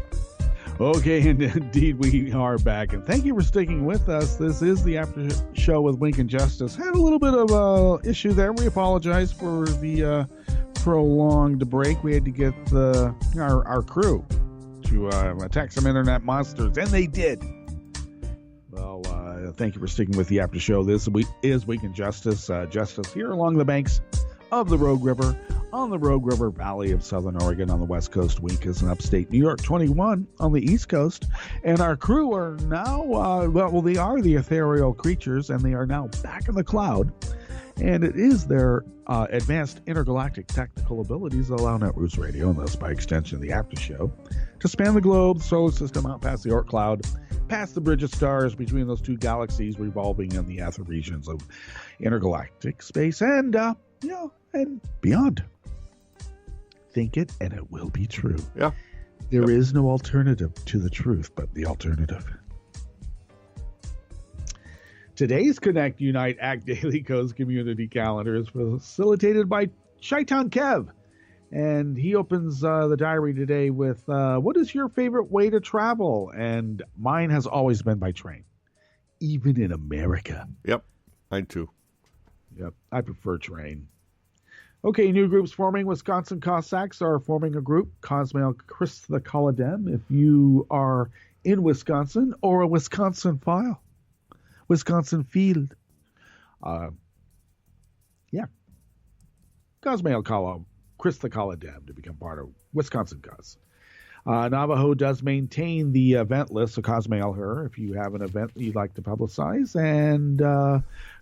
Okay, and indeed we are back. And thank you for sticking with us. This is the After Show with Wink and Justice. Had a little bit of a issue there. We apologize for the prolonged break. We had to get our crew to attack some internet monsters, and they did. Well, thank you for sticking with the After Show. This is Week in Justice. Justice here along the banks of the Rogue River, on the Rogue River Valley of Southern Oregon on the West Coast. Week is in upstate New York, 21 on the East Coast. And our crew are now, they are the ethereal creatures, and they are now back in the cloud. And it is their advanced intergalactic technical abilities that allow Netroots Radio, and thus by extension the After Show, to span the globe, the solar system, out past the Oort cloud, past the bridge of stars between those two galaxies revolving in the ether regions of intergalactic space, and and beyond. Think it, and it will be true. Yeah. There is no alternative to the truth but the alternative. Today's Connect, Unite, Act Daily Codes community calendar is facilitated by Chi-Town Kev. And he opens the diary today with, what is your favorite way to travel? And mine has always been by train, even in America. Yep, mine too. Yep, I prefer train. Okay, new groups forming. Wisconsin Cossacks are forming a group, Cosmail Chris the Colladem, if you are in Wisconsin or a Wisconsin file. Wisconsin field. Cosmail Chris the Colladem to become part of Wisconsin Cos. Navajo does maintain the event list, so Cosmail her if you have an event that you'd like to publicize. And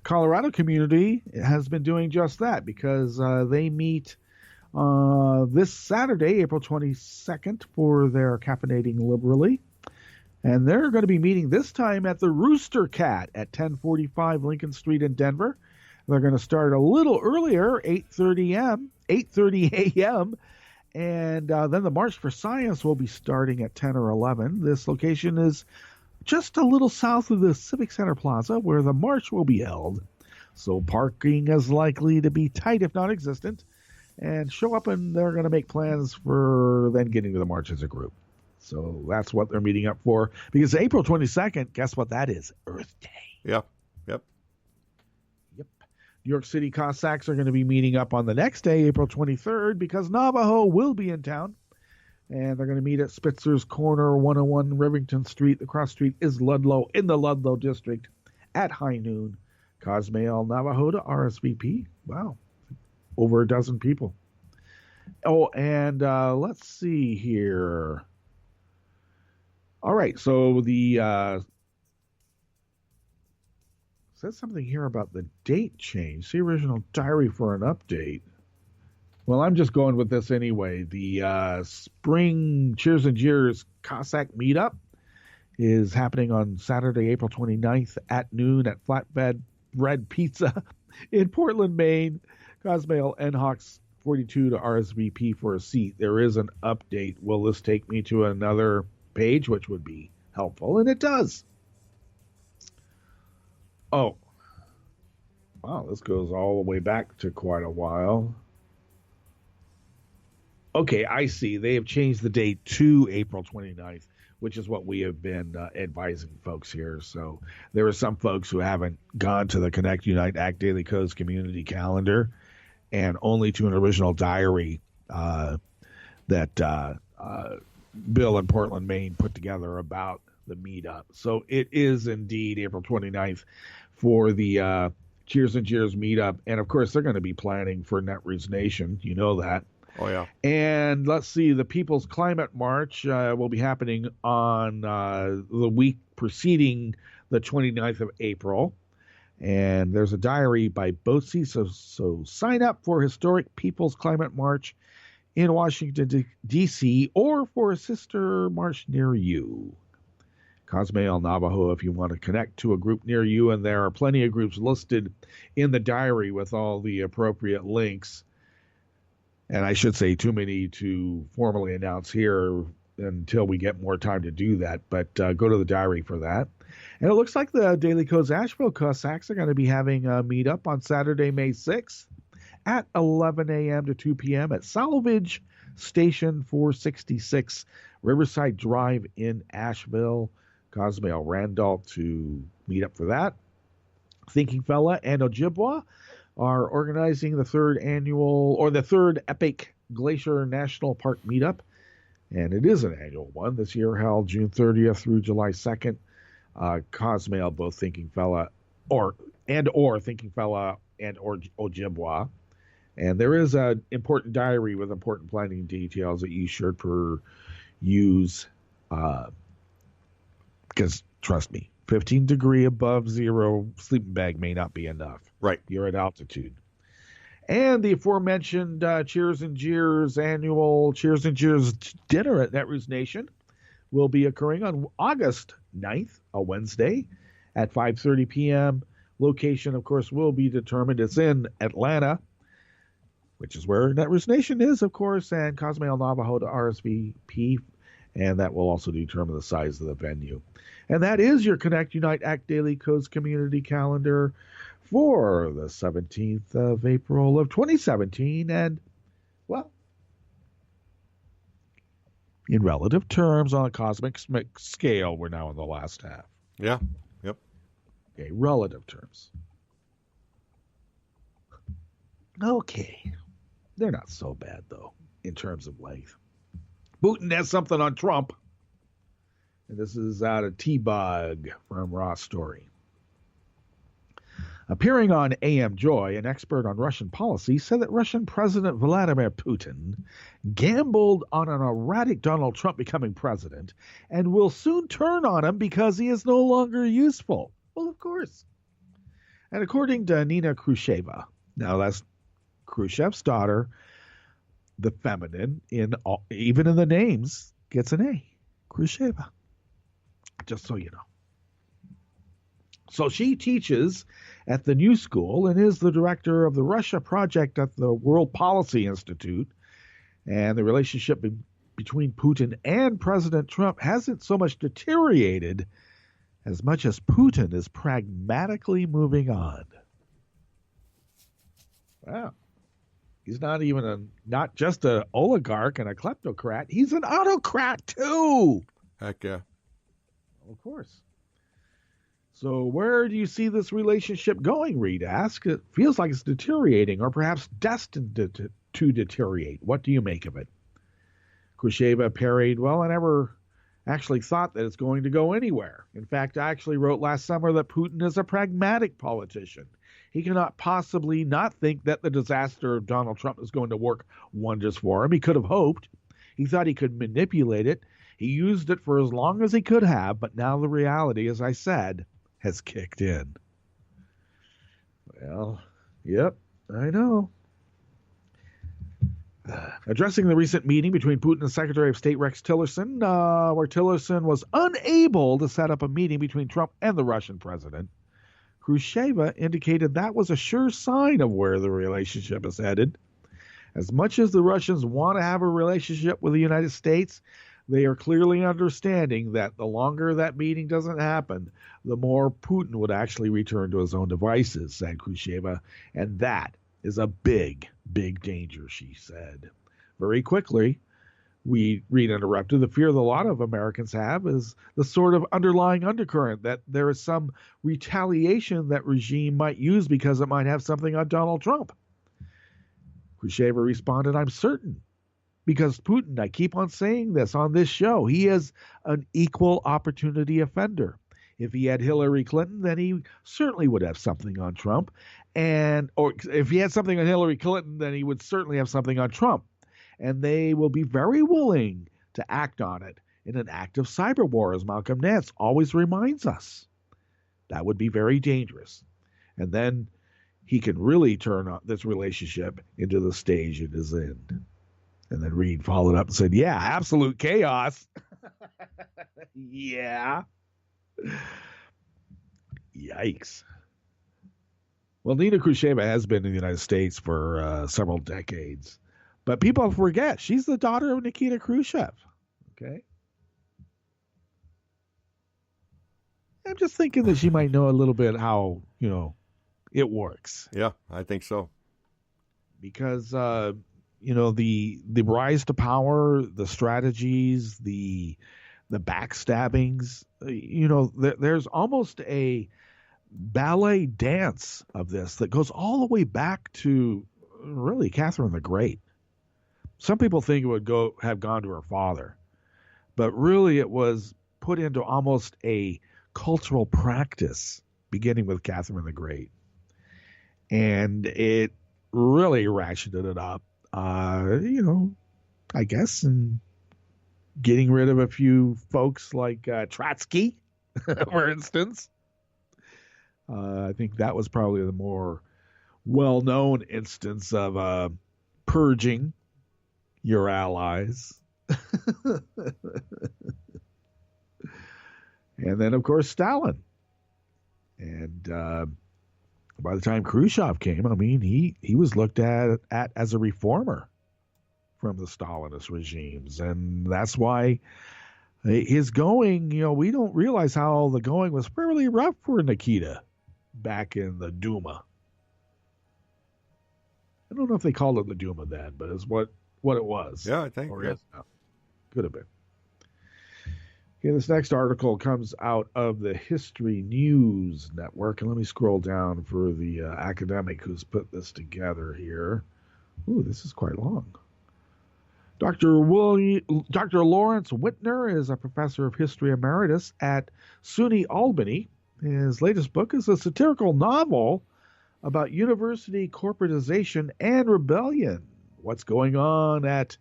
Colorado community has been doing just that because they meet this Saturday, April 22nd, for their Caffeinating Liberally. And they're going to be meeting this time at the Rooster Cat at 1045 Lincoln Street in Denver. They're going to start a little earlier, 8:30 a.m., and then the March for Science will be starting at 10 or 11. This location is just a little south of the Civic Center Plaza where the march will be held. So parking is likely to be tight, if not existent. And show up, and they're going to make plans for then getting to the march as a group. So that's what they're meeting up for. Because April 22nd, guess what that is? Earth Day. Yep. New York City Cossacks are going to be meeting up on the next day, April 23rd, because Navajo will be in town. And they're going to meet at Spitzer's Corner, 101 Rivington Street. The cross street is Ludlow, in the Ludlow district, at high noon. Cosmail Navajo to RSVP. Wow. Over a dozen people. Oh, and let's see here. All right, so the says something here about the date change. See original diary for an update. Well, I'm just going with this anyway. The Spring Cheers and Jeers Cossack Meetup is happening on Saturday, April 29th at noon at Flatbed Bread Pizza in Portland, Maine. Cosmail NHawks 42 to RSVP for a seat. There is an update. Will this take me to another page, which would be helpful? And it does. Oh, wow, this goes all the way back to quite a while. Okay, I see. They have changed the date to April 29th, which is what we have been advising folks here. So there are some folks who haven't gone to the Connect, Unite, Act Daily Codes community calendar and only to an original diary that Bill in Portland, Maine put together about the meetup. So it is indeed April 29th for the Cheers and Cheers meetup. And of course, they're going to be planning for Netroots Nation. You know that. Oh, yeah. And let's see, the People's Climate March will be happening on the week preceding the 29th of April. And there's a diary by Boatsy. So sign up for Historic People's Climate March in Washington, D.C., or for a sister march near you. Cosme Navajo, if you want to connect to a group near you, and there are plenty of groups listed in the diary with all the appropriate links. And I should say too many to formally announce here until we get more time to do that, but go to the diary for that. And it looks like the Daily Codes Asheville Cossacks are going to be having a meetup on Saturday, May 6th at 11 a.m. to 2 p.m. at Salvage Station 466 Riverside Drive in Asheville. Cosmail Randolph to meet up for that. Thinking Fella and Ojibwa are organizing the third Epic Glacier National Park meetup. And it is an annual one this year, held June 30th through July 2nd. Cosmail, both Thinking Fella or Thinking Fella and Ojibwa. And there is an important diary with important planning details that you should use. Because trust me, 15 degree above zero sleeping bag may not be enough. Right. You're at altitude. And the aforementioned Cheers and Jeers annual Cheers and Jeers dinner at Netroots Nation will be occurring on August 9th, a Wednesday, at 5:30 p.m. Location, of course, will be determined. It's in Atlanta, which is where Netroots Nation is, of course, and Cosmail Navajo to RSVP, and that will also determine the size of the venue. And that is your Connect, Unite, Act Daily Codes community calendar for the 17th of April of 2017. And, well, in relative terms, on a cosmic scale, we're now in the last half. Yeah. Yep. Okay, relative terms. Okay. They're not so bad, though, in terms of length. Putin has something on Trump. And this is out of T-Bug from Raw Story. Appearing on AM Joy, an expert on Russian policy said that Russian President Vladimir Putin gambled on an erratic Donald Trump becoming president and will soon turn on him because he is no longer useful. Well, of course. And according to Nina Khrushcheva, now that's Khrushchev's daughter, the feminine, even in the names, gets an A. Khrushcheva. Just so you know. So she teaches at the New School and is the director of the Russia project at the World Policy Institute. And the relationship between Putin and President Trump hasn't so much deteriorated as much as Putin is pragmatically moving on. Wow. He's not just an oligarch and a kleptocrat. He's an autocrat too. Heck yeah. Of course. So where do you see this relationship going, Reed asked. It feels like it's deteriorating or perhaps destined to deteriorate. What do you make of it? Khrushcheva parried, well, I never actually thought that it's going to go anywhere. In fact, I actually wrote last summer that Putin is a pragmatic politician. He cannot possibly not think that the disaster of Donald Trump is going to work wonders for him. He could have hoped. He thought he could manipulate it. He used it for as long as he could have, but now the reality, as I said, has kicked in. Well, yep, I know. Addressing the recent meeting between Putin and Secretary of State Rex Tillerson, where Tillerson was unable to set up a meeting between Trump and the Russian president, Khrushcheva indicated that was a sure sign of where the relationship is headed. As much as the Russians want to have a relationship with the United States, they are clearly understanding that the longer that meeting doesn't happen, the more Putin would actually return to his own devices, said Khrushcheva. And that is a big, big danger, she said. Very quickly, Reed interrupted. The fear that a lot of Americans have is the sort of underlying undercurrent that there is some retaliation that regime might use because it might have something on Donald Trump. Khrushcheva responded, I'm certain Because Putin, I keep on saying this on this show, he is an equal opportunity offender. If he had Hillary Clinton, then he certainly would have something on Trump. Or if he had something on Hillary Clinton, then he would certainly have something on Trump. And they will be very willing to act on it in an act of cyber war, as Malcolm Nance always reminds us. That would be very dangerous. And then he can really turn this relationship into the stage it is in. And then Reed followed up and said, yeah, absolute chaos. Yeah. Yikes. Well, Nina Khrushcheva has been in the United States for several decades. But people forget she's the daughter of Nikita Khrushchev. Okay. I'm just thinking that she might know a little bit how, it works. Yeah, I think so. Because, the rise to power, the strategies, the backstabbings, there's almost a ballet dance of this that goes all the way back to really Catherine the Great. Some people think it would have gone to her father, but really it was put into almost a cultural practice beginning with Catherine the Great. And it really ratcheted it up, I guess, and getting rid of a few folks like Trotsky, for instance. I think that was probably the more well-known instance of purging your allies. And then, of course, Stalin. And by the time Khrushchev came, I mean, he was looked at as a reformer from the Stalinist regimes. And that's why his going, we don't realize how the going was fairly rough for Nikita back in the Duma. I don't know if they called it the Duma then, but it's what it was. Yeah, I think. Or Yeah. is now. Could have been. Okay, this next article comes out of the History News Network. And let me scroll down for the academic who's put this together here. Ooh, this is quite long. Dr. Lawrence Whitner is a professor of history emeritus at SUNY Albany. His latest book is a satirical novel about university corporatization and rebellion. What's going on at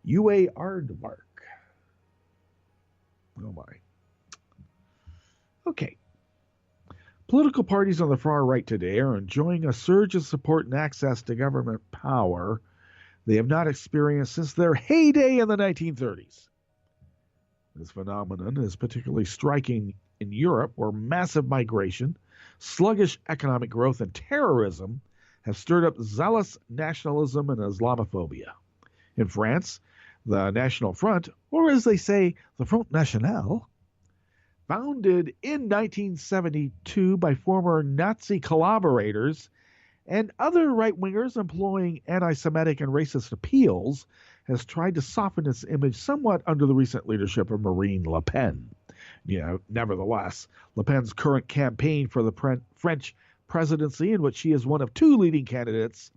UA Aardvark? Oh my. Okay. Political parties on the far right today are enjoying a surge of support and access to government power they have not experienced since their heyday in the 1930s. This phenomenon is particularly striking in Europe, where massive migration, sluggish economic growth, and terrorism have stirred up zealous nationalism and Islamophobia. In France, the National Front, or as they say, the Front National, founded in 1972 by former Nazi collaborators and other right-wingers employing anti-Semitic and racist appeals, has tried to soften its image somewhat under the recent leadership of Marine Le Pen. Nevertheless, Le Pen's current campaign for the French presidency, in which she is one of two leading candidates,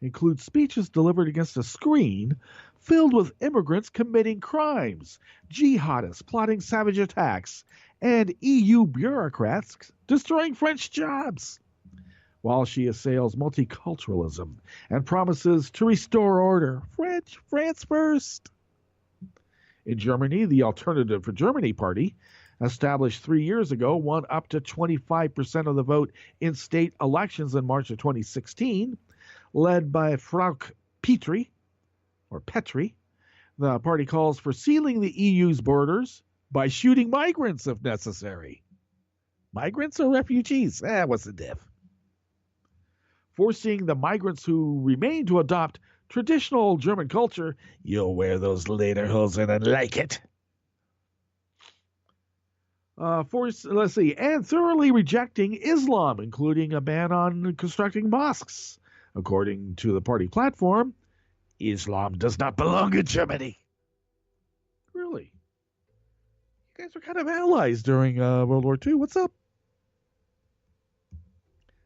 includes speeches delivered against a screen filled with immigrants committing crimes, jihadists plotting savage attacks, and EU bureaucrats destroying French jobs, while she assails multiculturalism and promises to restore order. France first. In Germany, the Alternative for Germany party, established 3 years ago, won up to 25% of the vote in state elections in March of 2016, led by Frauke Petry. The party calls for sealing the EU's borders by shooting migrants if necessary. Migrants or refugees? What's the diff? Forcing the migrants who remain to adopt traditional German culture. You'll wear those lederhosen and like it. And thoroughly rejecting Islam, including a ban on constructing mosques. According to the party platform, Islam does not belong in Germany. Really? You guys were kind of allies during World War II. What's up?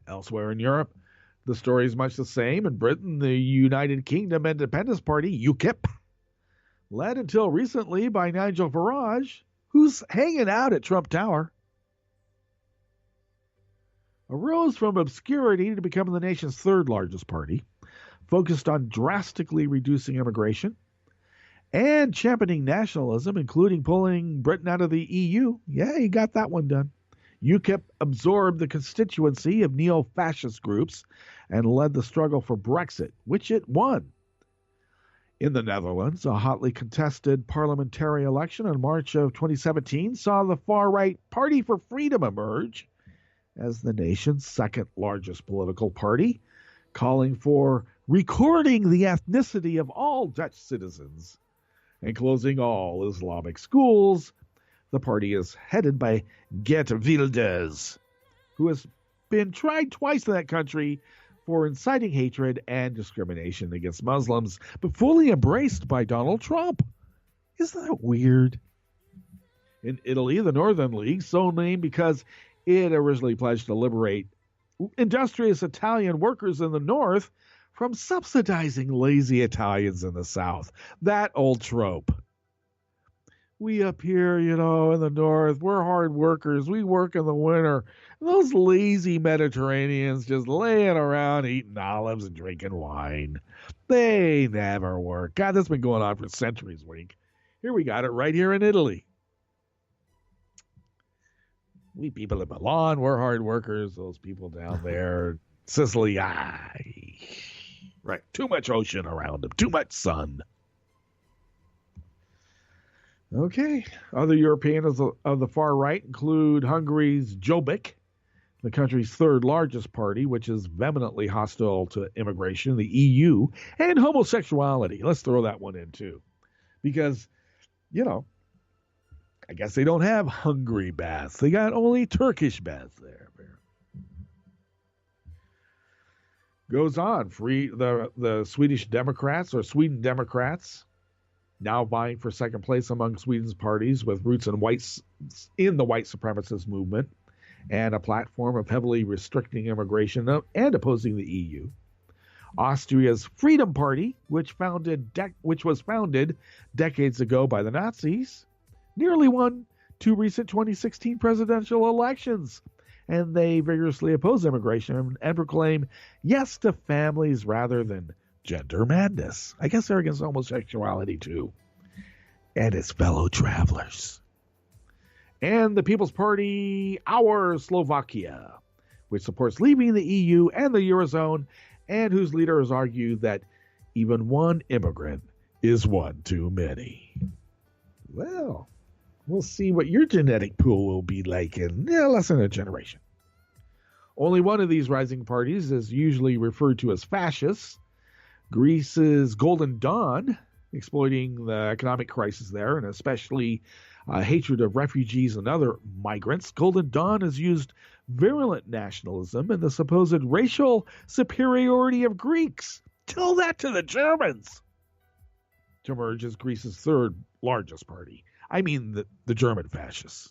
Elsewhere in Europe, the story is much the same. In Britain, the United Kingdom Independence Party, UKIP, led until recently by Nigel Farage, who's hanging out at Trump Tower, arose from obscurity to become the nation's third largest party, focused on drastically reducing immigration and championing nationalism, including pulling Britain out of the EU. Yeah, he got that one done. UKIP absorbed the constituency of neo-fascist groups and led the struggle for Brexit, which it won. In the Netherlands, a hotly contested parliamentary election in March of 2017 saw the far-right Party for Freedom emerge as the nation's second largest political party, calling for recording the ethnicity of all Dutch citizens and closing all Islamic schools. The party is headed by Geert Wilders, who has been tried twice in that country for inciting hatred and discrimination against Muslims, but fully embraced by Donald Trump. Isn't that weird? In Italy, the Northern League, so named because it originally pledged to liberate industrious Italian workers in the North from subsidizing lazy Italians in the South. That old trope. We up here, in the North, we're hard workers. We work in the winter. Those lazy Mediterraneans just laying around eating olives and drinking wine. They never work. God, that's been going on for centuries, Wink. Here we got it right here in Italy. We people in Milan, we're hard workers. Those people down there, Sicily, right. Too much ocean around them. Too much sun. Okay. Other Europeans of the far right include Hungary's Jobbik, the country's third largest party, which is vehemently hostile to immigration, the EU, and homosexuality. Let's throw that one in too. Because, I guess they don't have Hungary baths. They got only Turkish baths there. Goes on. The Swedish Democrats, or Sweden Democrats, now vying for second place among Sweden's parties with roots in the white supremacist movement and a platform of heavily restricting immigration and opposing the EU. Austria's Freedom Party, which was founded decades ago by the Nazis, nearly won 2 recent 2016 presidential elections, and they vigorously oppose immigration and proclaim yes to families rather than gender madness. I guess they're against homosexuality too, and its fellow travelers. And the People's Party, Our Slovakia, which supports leaving the EU and the Eurozone, and whose leaders argue that even one immigrant is one too many. Well, we'll see what your genetic pool will be like in less than a generation. Only one of these rising parties is usually referred to as fascists. Greece's Golden Dawn, exploiting the economic crisis there, and especially hatred of refugees and other migrants. Golden Dawn has used virulent nationalism and the supposed racial superiority of Greeks. Tell that to the Germans. To emerge as Greece's third largest party. I mean the German fascists.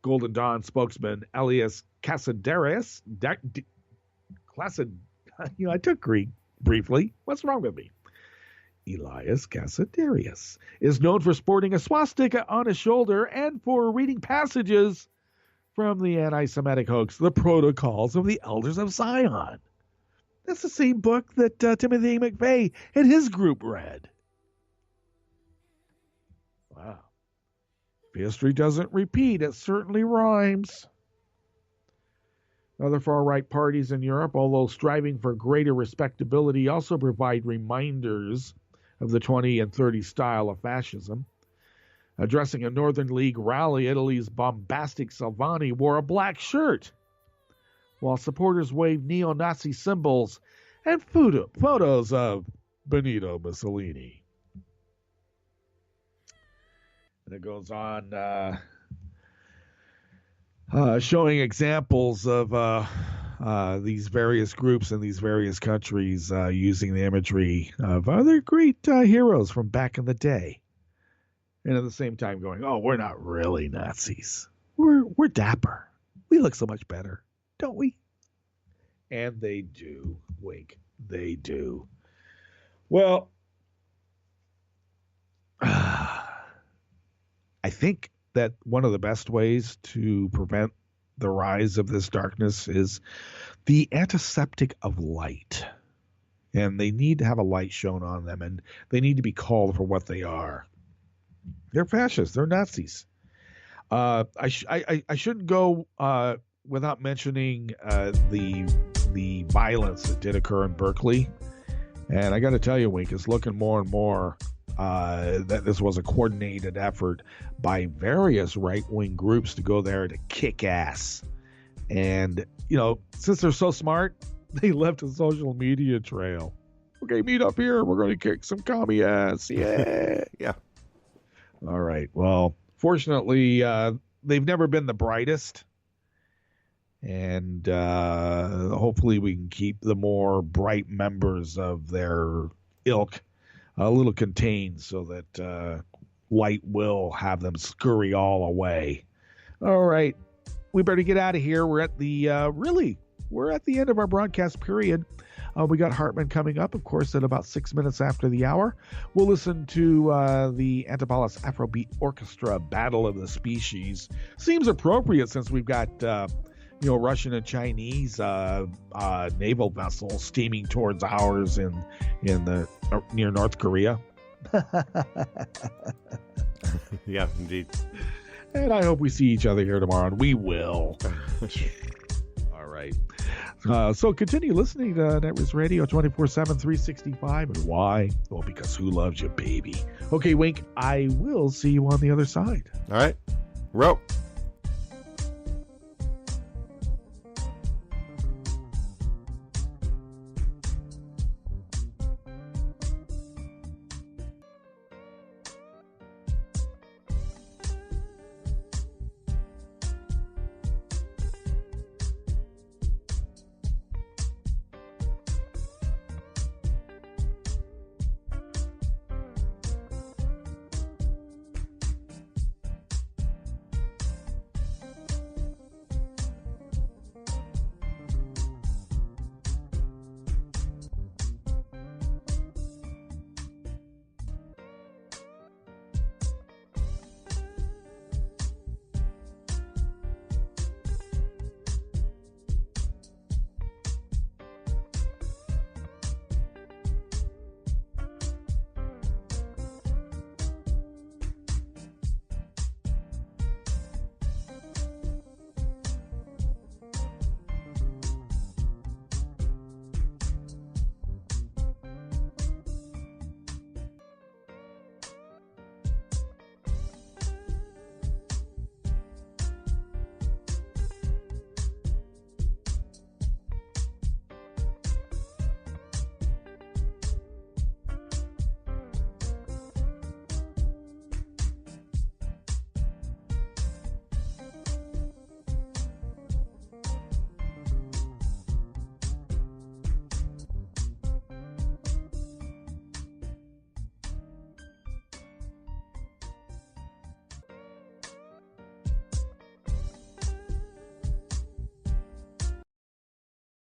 Golden Dawn spokesman Elias Kasidiaris, I took Greek briefly. What's wrong with me? Elias Kasidiaris is known for sporting a swastika on his shoulder and for reading passages from the anti-Semitic hoax, The Protocols of the Elders of Zion. That's the same book that Timothy McVeigh and his group read. Wow. If history doesn't repeat, it certainly rhymes. Other far-right parties in Europe, although striving for greater respectability, also provide reminders of the 20 and 30 style of fascism. Addressing a Northern League rally, Italy's bombastic Salvini wore a black shirt, while supporters waved neo-Nazi symbols and photos of Benito Mussolini. And it goes on showing examples of these various groups in these various countries using the imagery of other great heroes from back in the day. And at the same time going, oh, we're not really Nazis. We're dapper. We look so much better, don't we? And they do, Wink. They do. Well, I think that one of the best ways to prevent the rise of this darkness is the antiseptic of light. And they need to have a light shown on them, and they need to be called for what they are. They're fascists. They're Nazis. I shouldn't go without mentioning the violence that did occur in Berkeley. And I got to tell you, Wink, it's looking more and more that this was a coordinated effort by various right-wing groups to go there to kick ass. And, you know, since they're so smart, they left a social media trail. Okay, meet up here. We're going to kick some commie ass. Yeah. Yeah. All right. Well, fortunately, they've never been the brightest. And hopefully we can keep the more bright members of their ilk a little contained so that light will have them scurry all away. All right. We better get out of here. We're at the we're at the end of our broadcast period. We got Hartman coming up, of course, at about 6 minutes after the hour. We'll listen to the Antipolis Afrobeat Orchestra Battle of the Species. Seems appropriate since we've got Russian and Chinese naval vessels steaming towards ours in the near North Korea. Yeah, indeed. And I hope we see each other here tomorrow, and we will. All right. So continue listening to Netroots Radio 24/7, 365. And why? Well, because who loves you, baby? Okay, Wink, I will see you on the other side. All right. Rope.